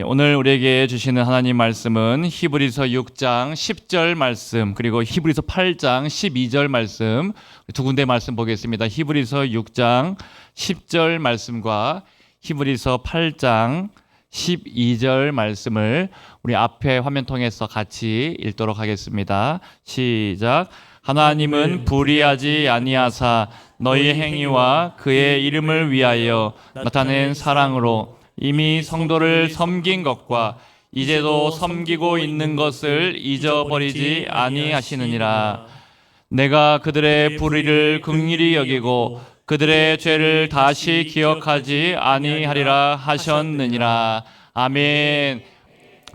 오늘 우리에게 주시는 하나님 말씀은 히브리서 6장 10절 말씀, 그리고 히브리서 8장 12절 말씀, 두 군데 말씀 보겠습니다. 히브리서 6장 10절 말씀과 히브리서 8장 12절 말씀을 우리 앞에 화면 통해서 같이 읽도록 하겠습니다. 시작. 하나님은 불의하지 아니하사 너희 행위와 그의 이름을 위하여 나타낸 사랑으로 이미 성도를 섬긴 것과 이제도 섬기고 있는 것을 잊어버리지 아니하시느니라. 내가 그들의 불의를 긍휼히 여기고 그들의 죄를 다시 기억하지 아니하리라 하셨느니라. 아멘.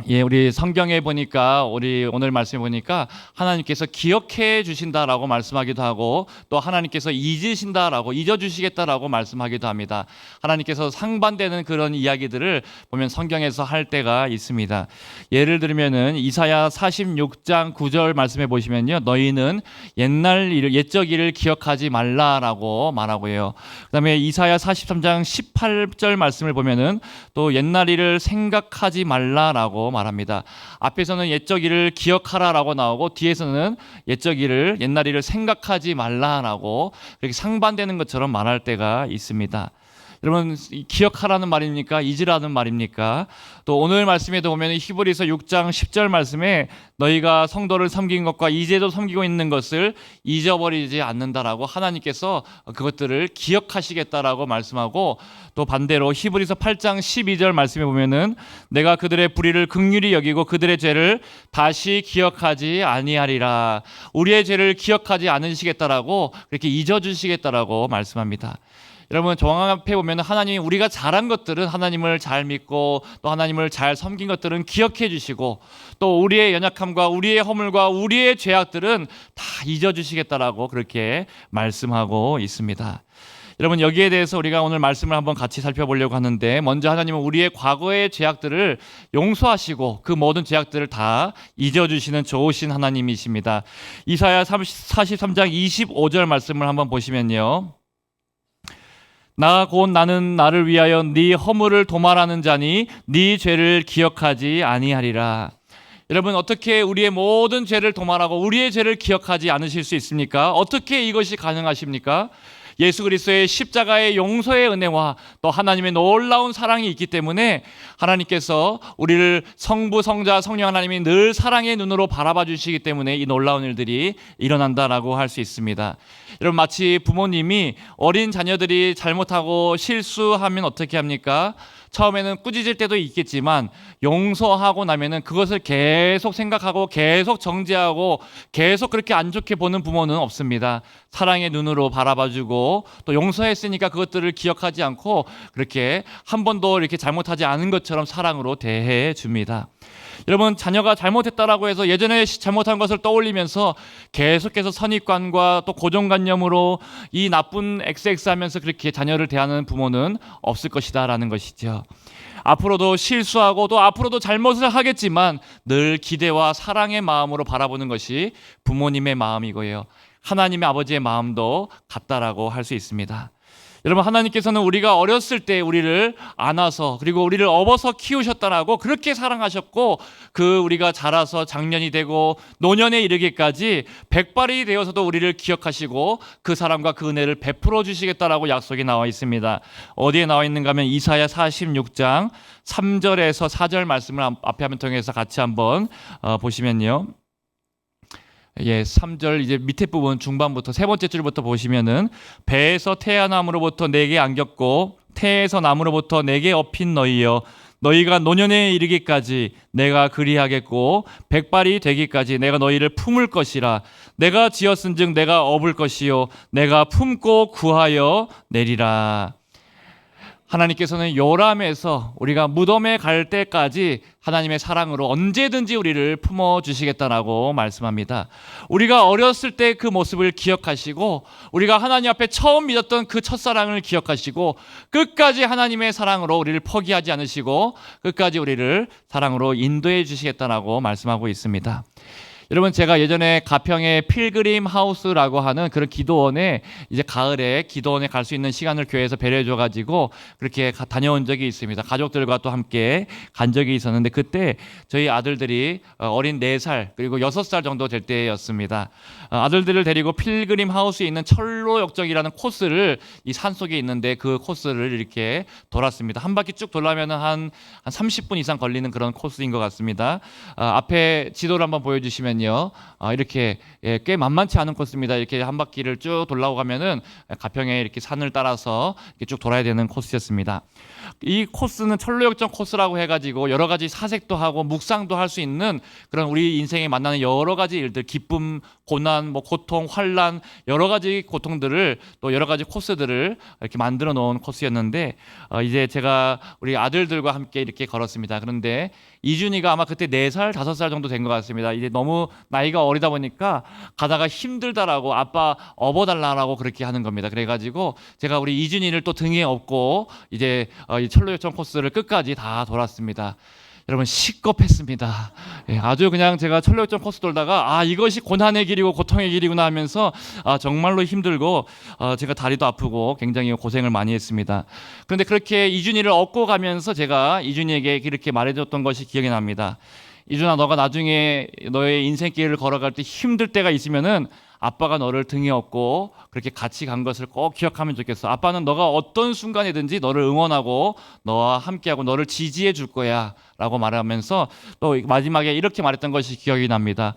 예, 우리 성경에 보니까, 우리 오늘 말씀에 보니까 하나님께서 기억해 주신다라고 말씀하기도 하고, 또 하나님께서 잊으신다라고, 잊어주시겠다라고 말씀하기도 합니다. 하나님께서 상반되는 그런 이야기들을 보면 성경에서 할 때가 있습니다. 예를 들면은 이사야 46장 9절 말씀해 보시면요, 너희는 옛날 일을, 옛적 일을 기억하지 말라라고 말하고요. 그 다음에 이사야 43장 18절 말씀을 보면은 또 옛날 일을 생각하지 말라라고 말합니다. 앞에서는 옛적 일을 기억하라라고 나오고, 뒤에서는 옛적 일을, 옛날 일을 생각하지 말라라고 이렇게 상반되는 것처럼 말할 때가 있습니다. 여러분, 기억하라는 말입니까? 잊으라는 말입니까? 또 오늘 말씀에도 보면 히브리서 6장 10절 말씀에 너희가 성도를 섬긴 것과 이제도 섬기고 있는 것을 잊어버리지 않는다라고 하나님께서 그것들을 기억하시겠다라고 말씀하고, 또 반대로 히브리서 8장 12절 말씀에 보면은 내가 그들의 불의를 긍휼히 여기고 그들의 죄를 다시 기억하지 아니하리라. 우리의 죄를 기억하지 않으시겠다라고, 그렇게 잊어주시겠다라고 말씀합니다. 여러분, 정확하게 보면 하나님이 우리가 잘한 것들은, 하나님을 잘 믿고 또 하나님을 잘 섬긴 것들은 기억해 주시고, 또 우리의 연약함과 우리의 허물과 우리의 죄악들은 다 잊어주시겠다라고 그렇게 말씀하고 있습니다. 여러분, 여기에 대해서 우리가 오늘 말씀을 한번 같이 살펴보려고 하는데, 먼저 하나님은 우리의 과거의 죄악들을 용서하시고 그 모든 죄악들을 다 잊어주시는 좋으신 하나님이십니다. 이사야 43장 25절 말씀을 한번 보시면요, 나 곧 나는 나를 위하여 네 허물을 도말하는 자니 네 죄를 기억하지 아니하리라. 여러분, 어떻게 우리의 모든 죄를 도말하고 우리의 죄를 기억하지 않으실 수 있습니까? 어떻게 이것이 가능하십니까? 예수 그리스도의 십자가의 용서의 은혜와 또 하나님의 놀라운 사랑이 있기 때문에 하나님께서 우리를 성부, 성자, 성령 하나님이 늘 사랑의 눈으로 바라봐 주시기 때문에 이 놀라운 일들이 일어난다라고 할 수 있습니다. 여러분, 마치 부모님이 어린 자녀들이 잘못하고 실수하면 어떻게 합니까? 처음에는 꾸짖을 때도 있겠지만 용서하고 나면은 그것을 계속 생각하고 계속 정죄하고 계속 그렇게 안 좋게 보는 부모는 없습니다. 사랑의 눈으로 바라봐주고 또 용서했으니까 그것들을 기억하지 않고 그렇게 한 번도 이렇게 잘못하지 않은 것처럼 사랑으로 대해 줍니다. 여러분, 자녀가 잘못했다라고 해서 예전에 잘못한 것을 떠올리면서 계속해서 선입관과 또 고정관념으로 이 나쁜 XX 하면서 그렇게 자녀를 대하는 부모는 없을 것이다 라는 것이죠. 앞으로도 실수하고 또 앞으로도 잘못을 하겠지만 늘 기대와 사랑의 마음으로 바라보는 것이 부모님의 마음이고요, 하나님의 아버지의 마음도 같다라고 할 수 있습니다. 여러분, 하나님께서는 우리가 어렸을 때 우리를 안아서 그리고 우리를 업어서 키우셨다라고 그렇게 사랑하셨고, 그 우리가 자라서 장년이 되고 노년에 이르기까지 백발이 되어서도 우리를 기억하시고 그 사랑과 그 은혜를 베풀어 주시겠다라고 약속이 나와 있습니다. 어디에 나와 있는가 하면 이사야 46장 3절에서 4절 말씀을 앞에 화면 통해서 같이 한번 보시면요, 3절 이제 밑에 부분 중반부터 세 번째 줄부터 보시면은 배에서 태어남으로부터 내게 안겼고 태에서 남으로부터 내게 업힌 너희여, 너희가 노년에 이르기까지 내가 그리하겠고 백발이 되기까지 내가 너희를 품을 것이라. 내가 지었은즉 내가 업을 것이요 내가 품고 구하여 내리라. 하나님께서는 요람에서 우리가 무덤에 갈 때까지 하나님의 사랑으로 언제든지 우리를 품어주시겠다라고 말씀합니다. 우리가 어렸을 때 그 모습을 기억하시고, 우리가 하나님 앞에 처음 믿었던 그 첫사랑을 기억하시고, 끝까지 하나님의 사랑으로 우리를 포기하지 않으시고 끝까지 우리를 사랑으로 인도해 주시겠다라고 말씀하고 있습니다. 여러분, 제가 예전에 가평에 필그림 하우스라고 하는 그런 기도원에 이제 가을에 기도원에 갈 수 있는 시간을 교회에서 배려해 줘 가지고 그렇게 다녀온 적이 있습니다. 가족들과 또 함께 간 적이 있었는데, 그때 저희 아들들이 어린 4살 그리고 6살 정도 될 때였습니다. 아들들을 데리고 필그림 하우스에 있는 철로 역정이라는 코스를, 이 산속에 있는데 그 코스를 이렇게 돌았습니다. 한 바퀴 쭉 돌려면 한 30분 이상 걸리는 그런 코스인 것 같습니다. 앞에 지도를 한번 보여주시면요, 이렇게 꽤 만만치 않은 코스입니다. 이렇게 한 바퀴를 쭉 돌아가면은 가평에 이렇게 산을 따라서 이렇게 쭉 돌아야 되는 코스였습니다. 이 코스는 철로역정 코스라고 해가지고 여러 가지 사색도 하고 묵상도 할 수 있는 그런 우리 인생에 만나는 여러 가지 일들, 기쁨, 고난, 고통, 환란, 여러 가지 고통들을, 또 여러 가지 코스들을 이렇게 만들어 놓은 코스였는데, 이제 제가 우리 아들들과 함께 이렇게 걸었습니다. 그런데 이준이가 아마 그때 4살, 5살 정도 된 것 같습니다. 이제 너무 나이가 어리다 보니까 가다가 힘들다라고 아빠 업어달라고 그렇게 하는 겁니다. 그래가지고 제가 우리 이준이를 또 등에 업고 이제 이 철로역정 코스를 끝까지 다 돌았습니다. 여러분, 시겁했습니다. 아주 그냥 제가 철로역정 코스 돌다가 이것이 고난의 길이고 고통의 길이구나 하면서 정말로 힘들고 제가 다리도 아프고 굉장히 고생을 많이 했습니다. 그런데 그렇게 이준이를 업고 가면서 제가 이준이에게 이렇게 말해줬던 것이 기억이 납니다. 이준아, 너가 나중에 너의 인생길을 걸어갈 때 힘들 때가 있으면은 아빠가 너를 등에 업고 그렇게 같이 간 것을 꼭 기억하면 좋겠어. 아빠는 너가 어떤 순간이든지 너를 응원하고 너와 함께하고 너를 지지해 줄 거야 라고 말하면서 또 마지막에 이렇게 말했던 것이 기억이 납니다.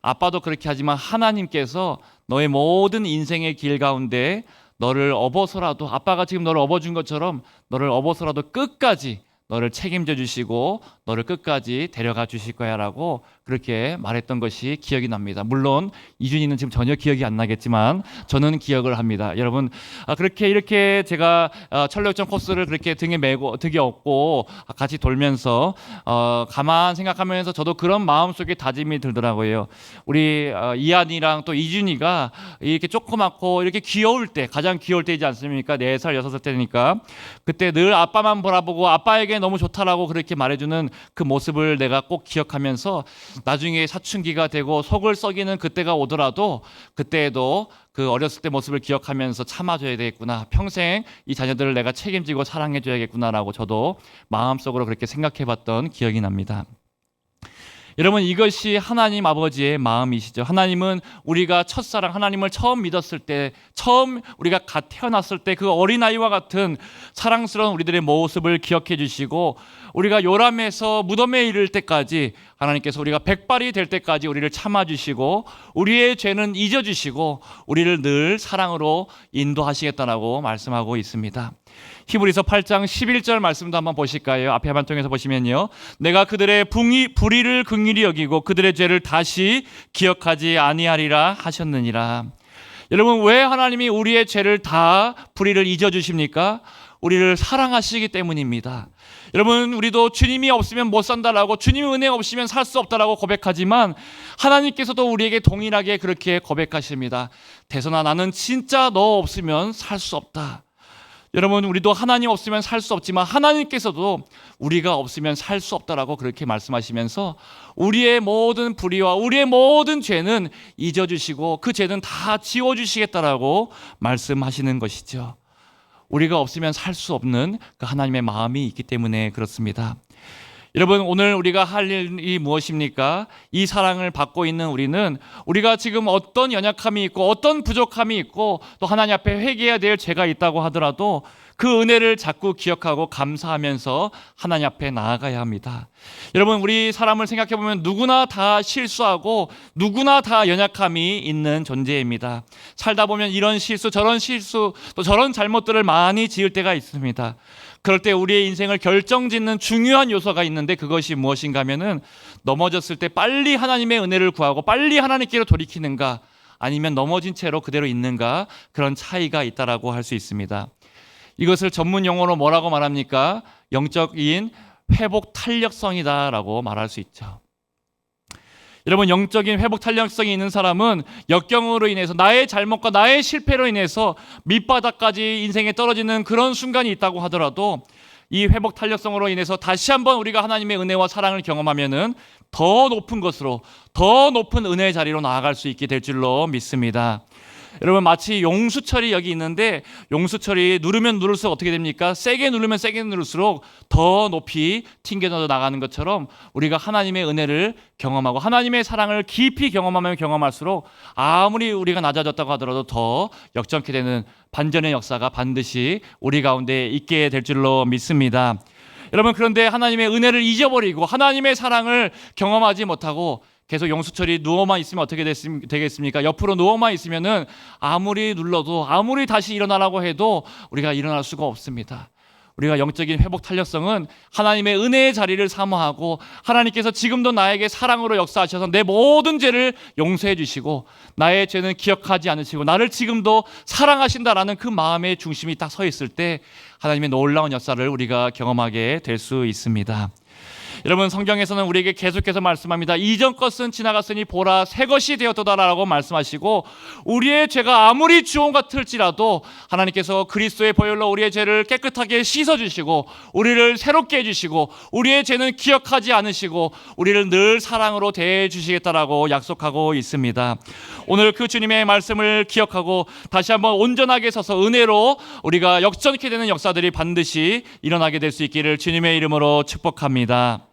아빠도 그렇게 하지만 하나님께서 너의 모든 인생의 길 가운데 너를 업어서라도, 아빠가 지금 너를 업어준 것처럼 너를 업어서라도 끝까지 너를 책임져 주시고 너를 끝까지 데려가 주실 거야 라고 그렇게 말했던 것이 기억이 납니다. 물론 이준이는 지금 전혀 기억이 안 나겠지만 저는 기억을 합니다. 여러분, 그렇게 이렇게 제가 철로역정 코스를 그렇게 등에 메고 등에 업고 같이 돌면서 가만 생각하면서 저도 그런 마음속에 다짐이 들더라고요. 우리 이한이랑 또 이준이가 이렇게 조그맣고 이렇게 귀여울 때, 가장 귀여울 때이지 않습니까? 4살, 6살 때니까 그때 늘 아빠만 바라보고 아빠에게 너무 좋다라고 그렇게 말해주는 그 모습을 내가 꼭 기억하면서 나중에 사춘기가 되고 속을 썩이는 그때가 오더라도 그때에도 그 어렸을 때 모습을 기억하면서 참아줘야 되겠구나, 평생 이 자녀들을 내가 책임지고 사랑해줘야겠구나라고 저도 마음속으로 그렇게 생각해봤던 기억이 납니다. 여러분, 이것이 하나님 아버지의 마음이시죠. 하나님은 우리가 첫사랑, 하나님을 처음 믿었을 때, 처음 우리가 갓 태어났을 때 그 어린아이와 같은 사랑스러운 우리들의 모습을 기억해 주시고, 우리가 요람에서 무덤에 이를 때까지 하나님께서 우리가 백발이 될 때까지 우리를 참아주시고 우리의 죄는 잊어주시고 우리를 늘 사랑으로 인도하시겠다라고 말씀하고 있습니다. 히브리서 8장 11절 말씀도 한번 보실까요? 앞에 한번 통해서 보시면요, 내가 그들의 불의를 긍휼히 여기고 그들의 죄를 다시 기억하지 아니하리라 하셨느니라. 여러분, 왜 하나님이 우리의 죄를 다, 불의를 잊어주십니까? 우리를 사랑하시기 때문입니다. 여러분, 우리도 주님이 없으면 못 산다라고, 주님의 은혜 없으면 살 수 없다라고 고백하지만 하나님께서도 우리에게 동일하게 그렇게 고백하십니다. 대선아, 나는 진짜 너 없으면 살 수 없다. 여러분, 우리도 하나님 없으면 살 수 없지만 하나님께서도 우리가 없으면 살 수 없다라고 그렇게 말씀하시면서 우리의 모든 불의와 우리의 모든 죄는 잊어주시고 그 죄는 다 지워주시겠다라고 말씀하시는 것이죠. 우리가 없으면 살 수 없는 그 하나님의 마음이 있기 때문에 그렇습니다. 여러분, 오늘 우리가 할 일이 무엇입니까? 이 사랑을 받고 있는 우리는 우리가 지금 어떤 연약함이 있고 어떤 부족함이 있고 또 하나님 앞에 회개해야 될 죄가 있다고 하더라도 그 은혜를 자꾸 기억하고 감사하면서 하나님 앞에 나아가야 합니다. 여러분, 우리 사람을 생각해 보면 누구나 다 실수하고 누구나 다 연약함이 있는 존재입니다. 살다 보면 이런 실수 저런 실수 또 저런 잘못들을 많이 지을 때가 있습니다. 그럴 때 우리의 인생을 결정짓는 중요한 요소가 있는데 그것이 무엇인가 하면은 넘어졌을 때 빨리 하나님의 은혜를 구하고 빨리 하나님께로 돌이키는가, 아니면 넘어진 채로 그대로 있는가, 그런 차이가 있다라고 할 수 있습니다. 이것을 전문 용어로 뭐라고 말합니까? 영적인 회복 탄력성이다라고 말할 수 있죠. 여러분, 영적인 회복 탄력성이 있는 사람은 역경으로 인해서, 나의 잘못과 나의 실패로 인해서 밑바닥까지 인생에 떨어지는 그런 순간이 있다고 하더라도 이 회복 탄력성으로 인해서 다시 한번 우리가 하나님의 은혜와 사랑을 경험하면은 더 높은 것으로, 더 높은 은혜의 자리로 나아갈 수 있게 될 줄로 믿습니다. 여러분, 마치 용수철이 여기 있는데 용수철이 누르면 누를수록 어떻게 됩니까? 세게 누르면 세게 누를수록 더 높이 튕겨져 나가는 것처럼 우리가 하나님의 은혜를 경험하고 하나님의 사랑을 깊이 경험하면 경험할수록 아무리 우리가 낮아졌다고 하더라도 더 역전케 되는 반전의 역사가 반드시 우리 가운데 있게 될 줄로 믿습니다. 여러분, 그런데 하나님의 은혜를 잊어버리고 하나님의 사랑을 경험하지 못하고 계속 용수철이 누워만 있으면 어떻게 되겠습니까? 옆으로 누워만 있으면은 아무리 눌러도 아무리 다시 일어나라고 해도 우리가 일어날 수가 없습니다. 우리가 영적인 회복 탄력성은 하나님의 은혜의 자리를 사모하고 하나님께서 지금도 나에게 사랑으로 역사하셔서 내 모든 죄를 용서해 주시고 나의 죄는 기억하지 않으시고 나를 지금도 사랑하신다라는 그 마음의 중심이 딱 서 있을 때 하나님의 놀라운 역사를 우리가 경험하게 될 수 있습니다. 여러분, 성경에서는 우리에게 계속해서 말씀합니다. 이전 것은 지나갔으니 보라 새 것이 되었도다라고 말씀하시고 우리의 죄가 아무리 주홍 같을지라도 하나님께서 그리스도의 보혈로 우리의 죄를 깨끗하게 씻어주시고 우리를 새롭게 해주시고 우리의 죄는 기억하지 않으시고 우리를 늘 사랑으로 대해주시겠다라고 약속하고 있습니다. 오늘 그 주님의 말씀을 기억하고 다시 한번 온전하게 서서 은혜로 우리가 역전케 되는 역사들이 반드시 일어나게 될 수 있기를 주님의 이름으로 축복합니다.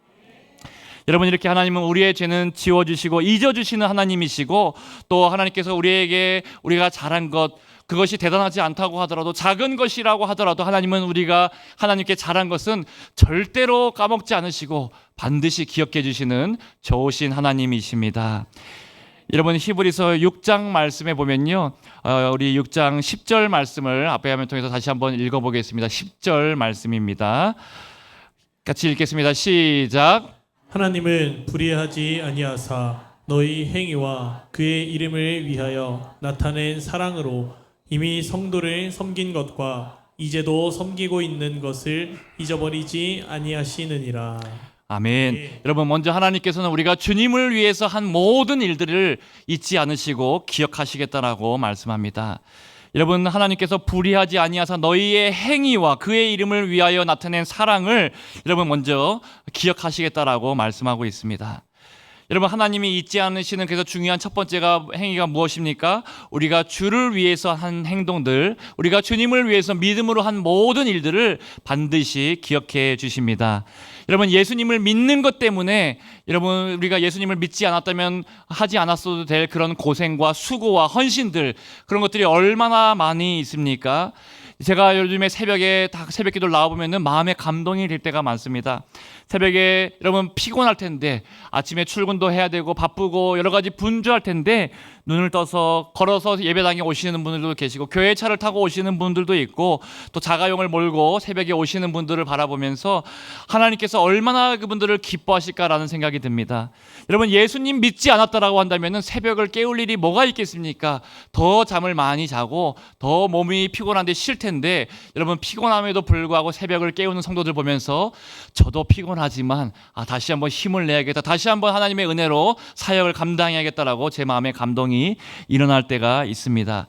여러분, 이렇게 하나님은 우리의 죄는 지워주시고 잊어주시는 하나님이시고 또 하나님께서 우리에게 우리가 잘한 것 그것이 대단하지 않다고 하더라도 작은 것이라고 하더라도 하나님은 우리가 하나님께 잘한 것은 절대로 까먹지 않으시고 반드시 기억해 주시는 좋으신 하나님이십니다. 여러분, 히브리서 6장 말씀에 보면요, 우리 6장 10절 말씀을 앞에 화면 통해서 다시 한번 읽어보겠습니다. 10절 말씀입니다. 같이 읽겠습니다. 시작. 하나님은 불의하지 아니하사 너희 행위와 그의 이름을 위하여 나타낸 사랑으로 이미 성도를 섬긴 것과 이제도 섬기고 있는 것을 잊어버리지 아니하시느니라. 아멘. 예. 여러분, 먼저 하나님께서는 우리가 주님을 위해서 한 모든 일들을 잊지 않으시고 기억하시겠다라고 말씀합니다. 여러분, 하나님께서 불의하지 아니하사 너희의 행위와 그의 이름을 위하여 나타낸 사랑을 여러분 먼저 기억하시겠다라고 말씀하고 있습니다. 여러분, 하나님이 잊지 않으시는 그래서 중요한 첫 번째가 행위가 무엇입니까? 우리가 주를 위해서 한 행동들, 우리가 주님을 위해서 믿음으로 한 모든 일들을 반드시 기억해 주십니다. 여러분, 예수님을 믿는 것 때문에 여러분 우리가 예수님을 믿지 않았다면 하지 않았어도 될 그런 고생과 수고와 헌신들 그런 것들이 얼마나 많이 있습니까? 제가 요즘에 새벽에 다 새벽 기도를 나와보면 마음에 감동이 될 때가 많습니다. 새벽에 여러분 피곤할 텐데 아침에 출근도 해야 되고 바쁘고 여러 가지 분주할 텐데 눈을 떠서 걸어서 예배당에 오시는 분들도 계시고 교회 차를 타고 오시는 분들도 있고 또 자가용을 몰고 새벽에 오시는 분들을 바라보면서 하나님께서 얼마나 그분들을 기뻐하실까라는 생각이 듭니다. 여러분, 예수님 믿지 않았다라고 한다면 새벽을 깨울 일이 뭐가 있겠습니까? 더 잠을 많이 자고 더 몸이 피곤한데 쉴 텐데 여러분, 피곤함에도 불구하고 새벽을 깨우는 성도들 보면서 저도 피곤하지만 다시 한번 힘을 내야겠다, 다시 한번 하나님의 은혜로 사역을 감당해야겠다라고 제 마음에 감동이 일어날 때가 있습니다.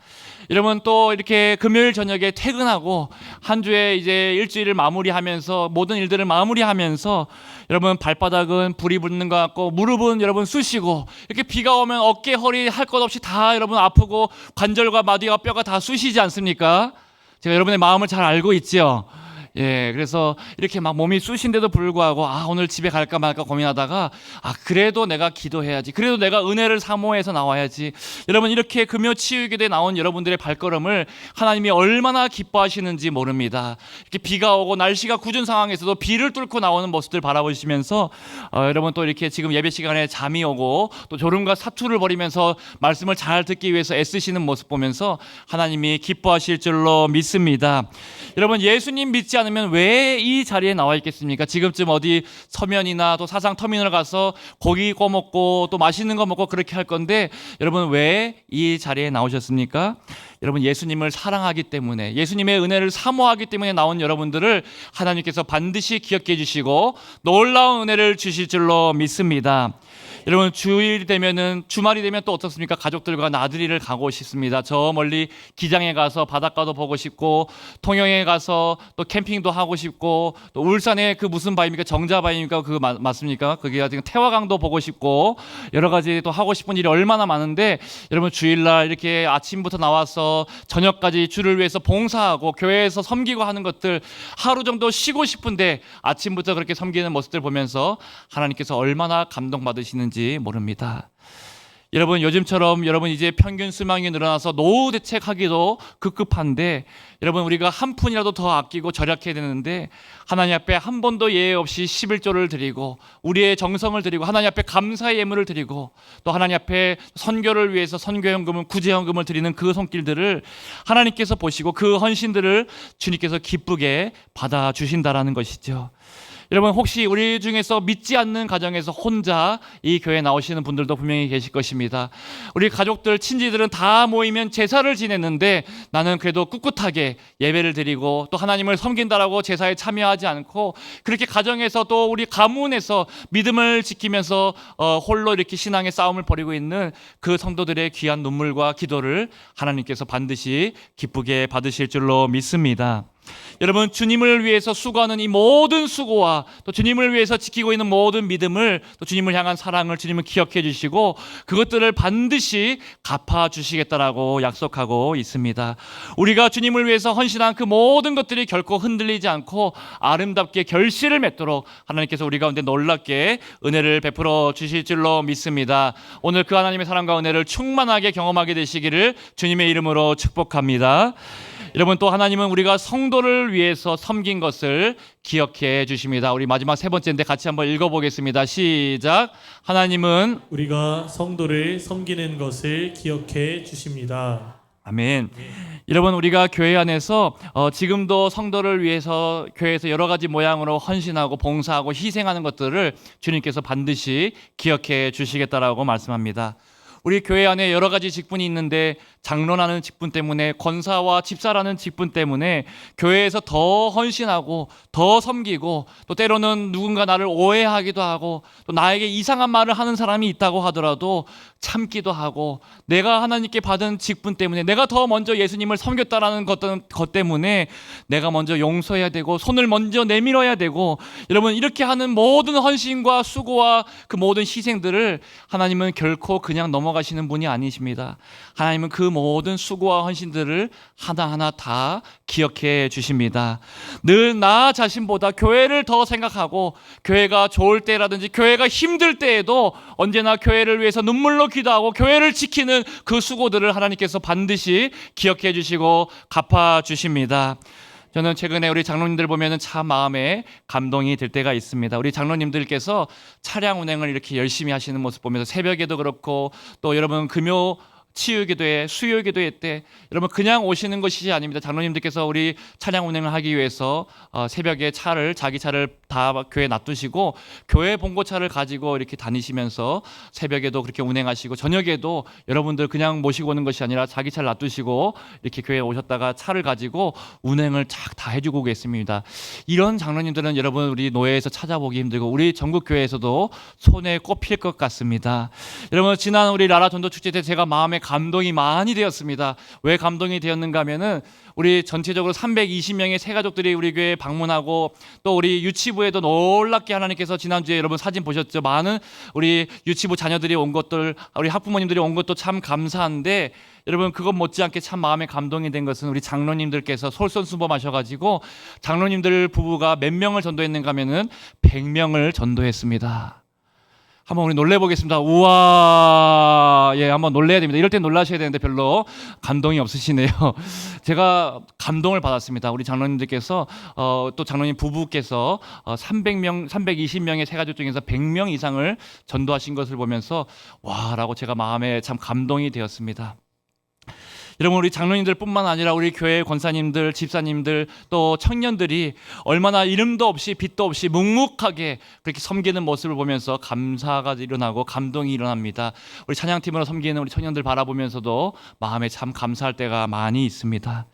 여러분, 또 이렇게 금요일 저녁에 퇴근하고 한 주에 이제 일주일을 마무리하면서 모든 일들을 마무리하면서 여러분 발바닥은 불이 붙는 것 같고 무릎은 여러분 쑤시고 이렇게 비가 오면 어깨 허리 할 것 없이 다 여러분 아프고 관절과 마디와 뼈가 다 쑤시지 않습니까? 제가 여러분의 마음을 잘 알고 있죠. 예, 그래서 이렇게 막 몸이 쑤신데도 불구하고 오늘 집에 갈까 말까 고민하다가 그래도 내가 기도해야지, 그래도 내가 은혜를 사모해서 나와야지. 여러분, 이렇게 금요 치유기도에 나온 여러분들의 발걸음을 하나님이 얼마나 기뻐하시는지 모릅니다. 이렇게 비가 오고 날씨가 굳은 상황에서도 비를 뚫고 나오는 모습들 바라보시면서 여러분 또 이렇게 지금 예배 시간에 잠이 오고 또 졸음과 사투를 벌이면서 말씀을 잘 듣기 위해서 애쓰시는 모습 보면서 하나님이 기뻐하실 줄로 믿습니다. 여러분, 예수님 믿지 않으면 왜 이 자리에 나와 있겠습니까? 지금쯤 어디 서면이나 또 사상 터미널 가서 고기 구워 먹고 또 맛있는 거 먹고 그렇게 할 건데 여러분, 왜 이 자리에 나오셨습니까? 여러분, 예수님을 사랑하기 때문에, 예수님의 은혜를 사모하기 때문에 나온 여러분들을 하나님께서 반드시 기억해 주시고 놀라운 은혜를 주실 줄로 믿습니다. 여러분 주일이 되면은 주말이 되면 또 어떻습니까? 가족들과 나들이를 가고 싶습니다. 저 멀리 기장에 가서 바닷가도 보고 싶고 통영에 가서 또 캠핑도 하고 싶고 또 울산에 그 무슨 바위입니까? 정자바위입니까? 그거 맞습니까? 그게 지금 태화강도 보고 싶고 여러 가지 또 하고 싶은 일이 얼마나 많은데 여러분 주일날 이렇게 아침부터 나와서 저녁까지 주를 위해서 봉사하고 교회에서 섬기고 하는 것들 하루 정도 쉬고 싶은데 아침부터 그렇게 섬기는 모습들 보면서 하나님께서 얼마나 감동받으시는지 모릅니다. 여러분 요즘처럼 여러분 이제 평균 수명이 늘어나서 노후 대책하기도 급급한데 여러분 우리가 한 푼이라도 더 아끼고 절약해야 되는데 하나님 앞에 한 번도 예외 없이 11조를 드리고 우리의 정성을 드리고 하나님 앞에 감사의 예물을 드리고 또 하나님 앞에 선교를 위해서 선교연금을 구제연금을 드리는 그 손길들을 하나님께서 보시고 그 헌신들을 주님께서 기쁘게 받아주신다라는 것이죠. 여러분 혹시 우리 중에서 믿지 않는 가정에서 혼자 이 교회에 나오시는 분들도 분명히 계실 것입니다. 우리 가족들 친지들은 다 모이면 제사를 지냈는데 나는 그래도 꿋꿋하게 예배를 드리고 또 하나님을 섬긴다라고 제사에 참여하지 않고 그렇게 가정에서 또 우리 가문에서 믿음을 지키면서 홀로 이렇게 신앙의 싸움을 벌이고 있는 그 성도들의 귀한 눈물과 기도를 하나님께서 반드시 기쁘게 받으실 줄로 믿습니다. 여러분 주님을 위해서 수고하는 이 모든 수고와 또 주님을 위해서 지키고 있는 모든 믿음을 또 주님을 향한 사랑을 주님은 기억해 주시고 그것들을 반드시 갚아 주시겠다라고 약속하고 있습니다. 우리가 주님을 위해서 헌신한 그 모든 것들이 결코 흔들리지 않고 아름답게 결실을 맺도록 하나님께서 우리 가운데 놀랍게 은혜를 베풀어 주실 줄로 믿습니다. 오늘 그 하나님의 사랑과 은혜를 충만하게 경험하게 되시기를 주님의 이름으로 축복합니다. 여러분 또 하나님은 우리가 성도를 위해서 섬긴 것을 기억해 주십니다. 우리 마지막 세 번째인데 같이 한번 읽어보겠습니다. 시작. 하나님은 우리가 성도를 섬기는 것을 기억해 주십니다. 아멘. 여러분 우리가 교회 안에서 지금도 성도를 위해서 교회에서 여러 가지 모양으로 헌신하고 봉사하고 희생하는 것들을 주님께서 반드시 기억해 주시겠다라고 말씀합니다. 우리 교회 안에 여러 가지 직분이 있는데 장로라는 직분 때문에 권사와 집사라는 직분 때문에 교회에서 더 헌신하고 더 섬기고 또 때로는 누군가 나를 오해하기도 하고 또 나에게 이상한 말을 하는 사람이 있다고 하더라도 참기도 하고 내가 하나님께 받은 직분 때문에 내가 더 먼저 예수님을 섬겼다라는 것 때문에 내가 먼저 용서해야 되고 손을 먼저 내밀어야 되고 여러분 이렇게 하는 모든 헌신과 수고와 그 모든 희생들을 하나님은 결코 그냥 넘어가시는 분이 아니십니다. 하나님은 그 모든 수고와 헌신들을 하나하나 다 기억해 주십니다. 늘 나 자신보다 교회를 더 생각하고 교회가 좋을 때라든지 교회가 힘들 때에도 언제나 교회를 위해서 눈물로 기도하고 교회를 지키는 그 수고들을 하나님께서 반드시 기억해 주시고 갚아 주십니다. 저는 최근에 우리 장로님들 보면은 참 마음에 감동이 들 때가 있습니다. 우리 장로님들께서 차량 운행을 이렇게 열심히 하시는 모습 보면서 새벽에도 그렇고 또 여러분 금요 치유기도회, 수요기도회 때 여러분 그냥 오시는 것이 아닙니다. 장로님들께서 우리 차량 운행을 하기 위해서 새벽에 자기 차를 다 교회에 놔두시고 교회 봉고차를 가지고 이렇게 다니시면서 새벽에도 그렇게 운행하시고 저녁에도 여러분들 그냥 모시고 오는 것이 아니라 자기 차를 놔두시고 이렇게 교회에 오셨다가 차를 가지고 운행을 쫙 다 해주고 계십니다. 이런 장로님들은 여러분 우리 노예에서 찾아보기 힘들고 우리 전국 교회에서도 손에 꼽힐 것 같습니다. 여러분 지난 우리 라라 전도 축제 때 제가 마음에 감동이 많이 되었습니다. 왜 감동이 되었는가 하면은 우리 전체적으로 320명의 새가족들이 우리 교회에 방문하고 또 우리 유치부에도 놀랍게 하나님께서 지난주에 여러분 사진 보셨죠? 많은 우리 유치부 자녀들이 온 것들 우리 학부모님들이 온 것도 참 감사한데 여러분 그것 못지않게 참 마음에 감동이 된 것은 우리 장로님들께서 솔선수범하셔가지고 장로님들 부부가 몇 명을 전도했는가 하면은 100명을 전도했습니다. 한번 우리 놀래보겠습니다. 우와, 예, 한번 놀래야 됩니다. 이럴 때 놀라셔야 되는데 별로 감동이 없으시네요. 제가 감동을 받았습니다. 우리 장로님들께서 또 장로님 부부께서 320명의 새가족 중에서 100명 이상을 전도하신 것을 보면서 와라고 제가 마음에 참 감동이 되었습니다. 여러분, 우리 장로님들뿐만 아니라 우리 교회 권사님들, 집사님들, 또 청년들이 얼마나 이름도 없이 빛도 없이 묵묵하게 그렇게 섬기는 모습을 보면서 감사가 일어나고 감동이 일어납니다. 우리 찬양팀으로 섬기는 우리 청년들 바라보면서도 마음에 참 감사할 때가 많이 있습니다.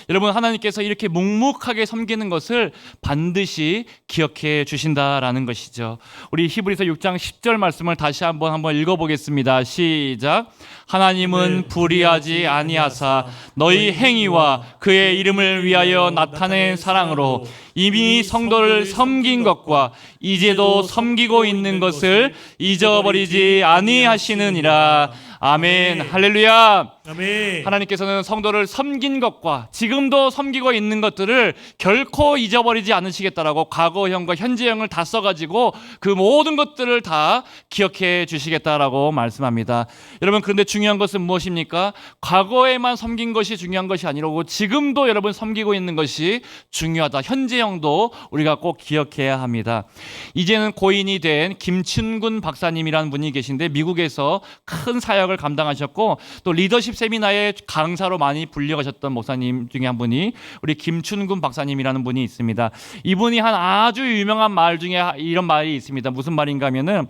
여러분, 하나님께서 이렇게 묵묵하게 섬기는 것을 반드시 기억해 주신다라는 것이죠. 우리 히브리서 6장 10절 말씀을 다시 한번 읽어보겠습니다. 시작. 하나님은 불의하지 아니하사 너희 행위와 그의 이름을 위하여 나타낸 사랑으로 이미 성도를 섬긴 것과 이제도 섬기고 있는 것을 잊어버리지 아니하시느니라. 아멘. 할렐루야. 아멘. 하나님께서는 성도를 섬긴 것과 지금도 섬기고 있는 것들을 결코 잊어버리지 않으시겠다라고 과거형과 현재형을 다 써가지고 그 모든 것들을 다 기억해 주시겠다라고 말씀합니다. 여러분, 그런데 중요한 것은 무엇입니까? 과거에만 섬긴 것이 중요한 것이 아니라고 지금도 여러분 섬기고 있는 것이 중요하다. 현재형도 우리가 꼭 기억해야 합니다. 이제는 고인이 된 김춘군 박사님이라는 분이 계신데 미국에서 큰 사역을 감당하셨고 또 리더십 세미나의 강사로 많이 불려가셨던 목사님 중에 한 분이 우리 김춘군 박사님이라는 분이 있습니다. 이분이 한 아주 유명한 말 중에 이런 말이 있습니다. 무슨 말인가 하면은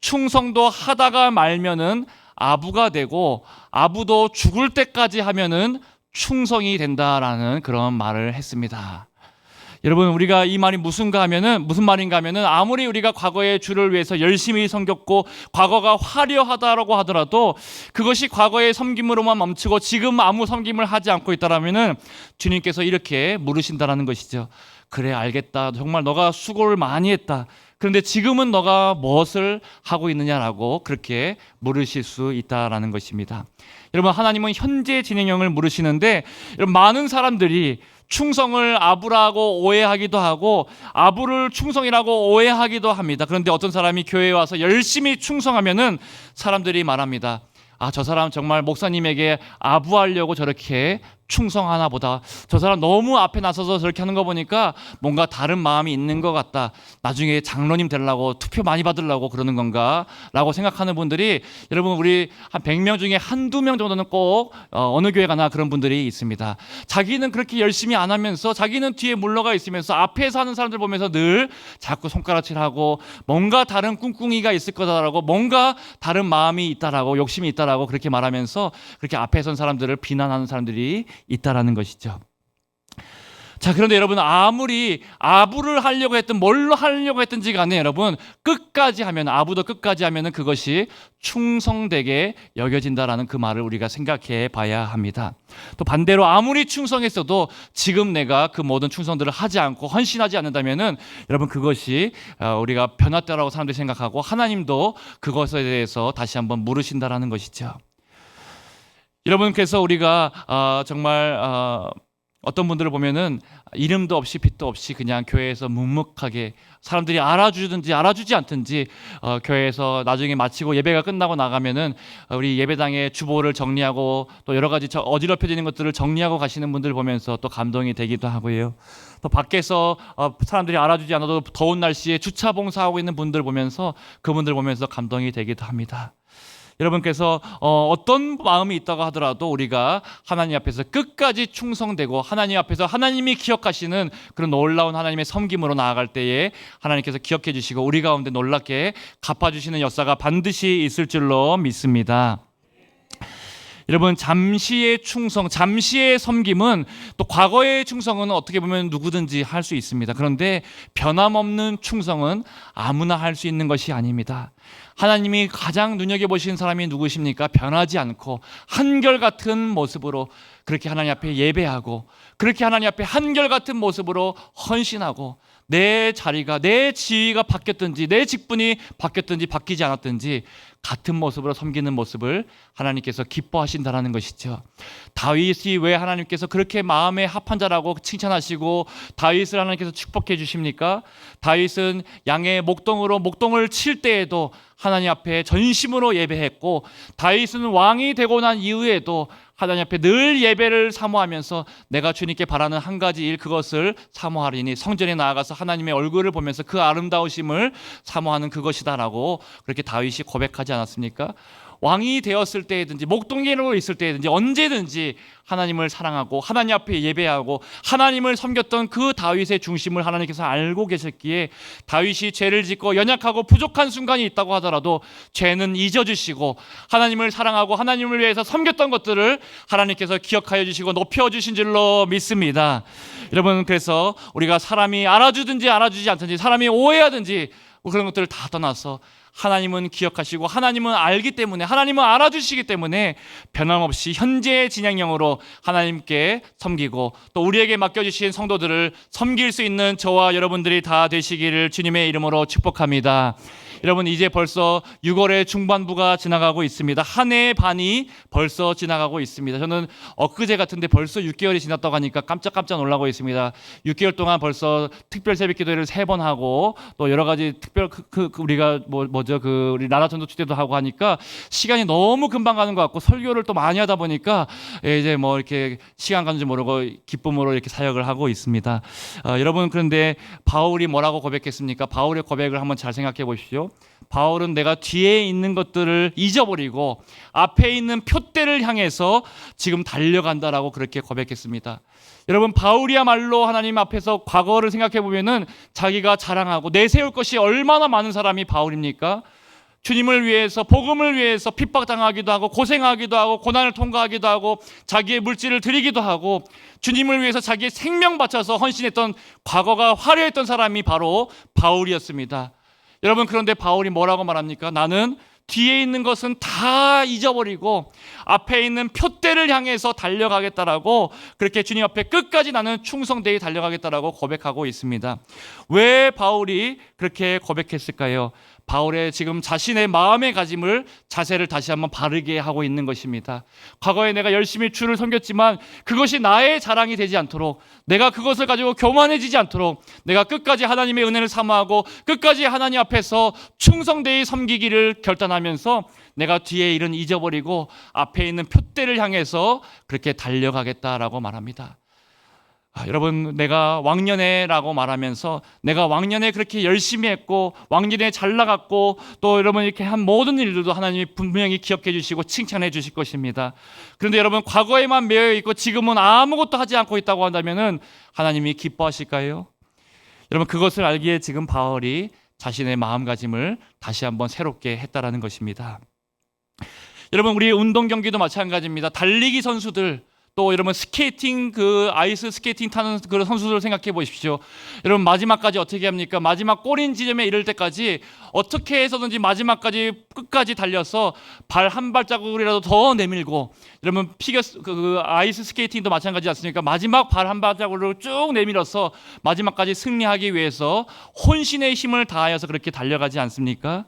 충성도 하다가 말면은 아부가 되고 아부도 죽을 때까지 하면은 충성이 된다라는 그런 말을 했습니다. 여러분, 우리가 이 말이 무슨 말인가 하면은 아무리 우리가 과거의 주를 위해서 열심히 섬겼고 과거가 화려하다라고 하더라도 그것이 과거의 섬김으로만 멈추고 지금 아무 섬김을 하지 않고 있다라면은 주님께서 이렇게 물으신다라는 것이죠. 그래, 알겠다. 정말 너가 수고를 많이 했다. 그런데 지금은 너가 무엇을 하고 있느냐라고 그렇게 물으실 수 있다라는 것입니다. 여러분, 하나님은 현재 진행형을 물으시는데 여러분, 많은 사람들이 충성을 아부라고 오해하기도 하고 아부를 충성이라고 오해하기도 합니다. 그런데 어떤 사람이 교회에 와서 열심히 충성하면은 사람들이 말합니다. 아, 저 사람 정말 목사님에게 아부하려고 저렇게 충성하나 보다. 저 사람 너무 앞에 나서서 저렇게 하는 거 보니까 뭔가 다른 마음이 있는 것 같다. 나중에 장로님 되려고 투표 많이 받으려고 그러는 건가? 라고 생각하는 분들이 여러분, 우리 한 100명 중에 한두 명 정도는 꼭 어느 교회 가나 그런 분들이 있습니다. 자기는 그렇게 열심히 안 하면서 자기는 뒤에 물러가 있으면서 앞에서 하는 사람들 보면서 늘 자꾸 손가락질하고 뭔가 다른 꿍꿍이가 있을 거다라고 뭔가 다른 마음이 있다라고 욕심이 있다라고 그렇게 말하면서 그렇게 앞에 선 사람들을 비난하는 사람들이 있다라는 것이죠. 자, 그런데 여러분, 아무리 아부를 하려고 했든 뭘로 하려고 했든지 간에 여러분, 끝까지 하면, 아부도 끝까지 하면은 그것이 충성되게 여겨진다라는 그 말을 우리가 생각해 봐야 합니다. 또 반대로 아무리 충성했어도 지금 내가 그 모든 충성들을 하지 않고 헌신하지 않는다면은 여러분, 그것이 우리가 변화되라고 사람들이 생각하고 하나님도 그것에 대해서 다시 한번 물으신다라는 것이죠. 여러분, 그래서 우리가 정말 어떤 분들을 보면은 이름도 없이 빛도 없이 그냥 교회에서 묵묵하게 사람들이 알아주든지 알아주지 않든지 교회에서 나중에 마치고 예배가 끝나고 나가면은 우리 예배당의 주보를 정리하고 또 여러 가지 어지럽혀지는 것들을 정리하고 가시는 분들 보면서 또 감동이 되기도 하고요. 또 밖에서 사람들이 알아주지 않아도 더운 날씨에 주차 봉사하고 있는 분들 보면서 그분들 보면서 감동이 되기도 합니다. 여러분께서 어떤 마음이 있다고 하더라도 우리가 하나님 앞에서 끝까지 충성되고 하나님 앞에서 하나님이 기억하시는 그런 놀라운 하나님의 섬김으로 나아갈 때에 하나님께서 기억해 주시고 우리 가운데 놀랍게 갚아주시는 역사가 반드시 있을 줄로 믿습니다. 여러분, 잠시의 충성, 잠시의 섬김은 또 과거의 충성은 어떻게 보면 누구든지 할 수 있습니다. 그런데 변함없는 충성은 아무나 할 수 있는 것이 아닙니다. 하나님이 가장 눈여겨보시는 사람이 누구십니까? 변하지 않고 한결같은 모습으로 그렇게 하나님 앞에 예배하고 그렇게 하나님 앞에 한결같은 모습으로 헌신하고 내 자리가, 내 지위가 바뀌었든지 내 직분이 바뀌었든지 바뀌지 않았든지 같은 모습으로 섬기는 모습을 하나님께서 기뻐하신다는 것이죠. 다윗이 왜 하나님께서 그렇게 마음에 합한 자라고 칭찬하시고 다윗을 하나님께서 축복해 주십니까? 다윗은 양의 목동을 칠 때에도 하나님 앞에 전심으로 예배했고 다윗은 왕이 되고 난 이후에도 하나님 앞에 늘 예배를 사모하면서 내가 주님께 바라는 한 가지 일, 그것을 사모하리니 성전에 나아가서 하나님의 얼굴을 보면서 그 아름다우심을 사모하는 그것이다라고 그렇게 다윗이 고백하지 않았습니까? 왕이 되었을 때든지 목동계로 있을 때든지 언제든지 하나님을 사랑하고 하나님 앞에 예배하고 하나님을 섬겼던 그 다윗의 중심을 하나님께서 알고 계셨기에 다윗이 죄를 짓고 연약하고 부족한 순간이 있다고 하더라도 죄는 잊어주시고 하나님을 사랑하고 하나님을 위해서 섬겼던 것들을 하나님께서 기억하여 주시고 높여주신 줄로 믿습니다. 여러분, 그래서 우리가 사람이 알아주든지 알아주지 않든지 사람이 오해하든지 그런 것들을 다 떠나서 하나님은 기억하시고 하나님은 알기 때문에 하나님은 알아주시기 때문에 변함없이 현재의 진행형으로 하나님께 섬기고 또 우리에게 맡겨주신 성도들을 섬길 수 있는 저와 여러분들이 다 되시기를 주님의 이름으로 축복합니다. 여러분, 이제 벌써 6월의 중반부가 지나가고 있습니다. 한 해의 반이 벌써 지나가고 있습니다. 저는 엊그제 같은데 벌써 6개월이 지났다고 하니까 깜짝깜짝 놀라고 있습니다. 6개월 동안 벌써 특별 새벽 기도회를 3번 하고 또 여러 가지 특별 우리가 우리 나라 전도 축제도 하고 하니까 시간이 너무 금방 가는 것 같고 설교를 또 많이 하다 보니까 이제 이렇게 시간 가는 줄 모르고 기쁨으로 이렇게 사역을 하고 있습니다. 여러분, 그런데 바울이 뭐라고 고백했습니까? 바울의 고백을 한번 잘 생각해 보십시오. 바울은 내가 뒤에 있는 것들을 잊어버리고 앞에 있는 표대를 향해서 지금 달려간다라고 그렇게 고백했습니다. 여러분, 바울이야말로 하나님 앞에서 과거를 생각해 보면은 자기가 자랑하고 내세울 것이 얼마나 많은 사람이 바울입니까? 주님을 위해서 복음을 위해서 핍박당하기도 하고 고생하기도 하고 고난을 통과하기도 하고 자기의 물질을 드리기도 하고 주님을 위해서 자기의 생명 바쳐서 헌신했던 과거가 화려했던 사람이 바로 바울이었습니다. 여러분, 그런데 바울이 뭐라고 말합니까? 나는 뒤에 있는 것은 다 잊어버리고 앞에 있는 표대를 향해서 달려가겠다라고 그렇게 주님 앞에 끝까지 나는 충성되게 달려가겠다라고 고백하고 있습니다. 왜 바울이 그렇게 고백했을까요? 바울의 지금 자신의 마음의 자세를 다시 한번 바르게 하고 있는 것입니다. 과거에 내가 열심히 주를 섬겼지만 그것이 나의 자랑이 되지 않도록, 내가 그것을 가지고 교만해지지 않도록 내가 끝까지 하나님의 은혜를 사모하고 끝까지 하나님 앞에서 충성되이 섬기기를 결단하면서 내가 뒤에 일은 잊어버리고 앞에 있는 표대를 향해서 그렇게 달려가겠다라고 말합니다. 여러분, 내가 왕년에라고 말하면서 내가 왕년에 그렇게 열심히 했고 왕년에 잘 나갔고 또 여러분 이렇게 한 모든 일들도 하나님이 분명히 기억해 주시고 칭찬해 주실 것입니다. 그런데 여러분, 과거에만 매여 있고 지금은 아무것도 하지 않고 있다고 한다면은 하나님이 기뻐하실까요? 여러분, 그것을 알기에 지금 바울이 자신의 마음가짐을 다시 한번 새롭게 했다라는 것입니다. 여러분, 우리 운동 경기도 마찬가지입니다. 달리기 선수들, 또 여러분 스케이팅, 아이스 스케이팅 타는 그런 선수들 생각해 보십시오. 여러분, 마지막까지 어떻게 합니까? 마지막 골인 지점에 이를 때까지 어떻게 해서든지 마지막까지 끝까지 달려서 발 한 발자국이라도 더 내밀고, 여러분 아이스 스케이팅도 마찬가지 않습니까? 마지막 발 한 발자국으로 쭉 내밀어서 마지막까지 승리하기 위해서 혼신의 힘을 다하여서 그렇게 달려가지 않습니까?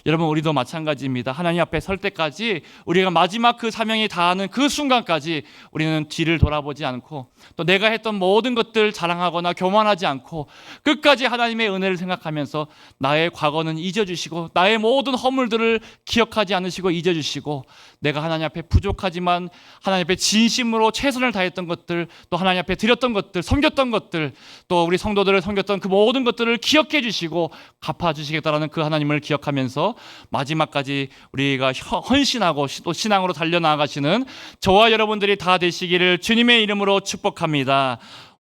여러분, 우리도 마찬가지입니다. 하나님 앞에 설 때까지 우리가 마지막 그 사명이 다하는 그 순간까지 우리는 뒤를 돌아보지 않고 또 내가 했던 모든 것들 자랑하거나 교만하지 않고 끝까지 하나님의 은혜를 생각하면서 나의 과거는 잊어주시고 나의 모든 허물들을 기억하지 않으시고 잊어주시고 내가 하나님 앞에 부족하지만 하나님 앞에 진심으로 최선을 다했던 것들, 또 하나님 앞에 드렸던 것들, 섬겼던 것들, 또 우리 성도들을 섬겼던 그 모든 것들을 기억해 주시고 갚아주시겠다라는 그 하나님을 기억하면서 마지막까지 우리가 헌신하고 또 신앙으로 달려나가시는 저와 여러분들이 다 되시기를 주님의 이름으로 축복합니다.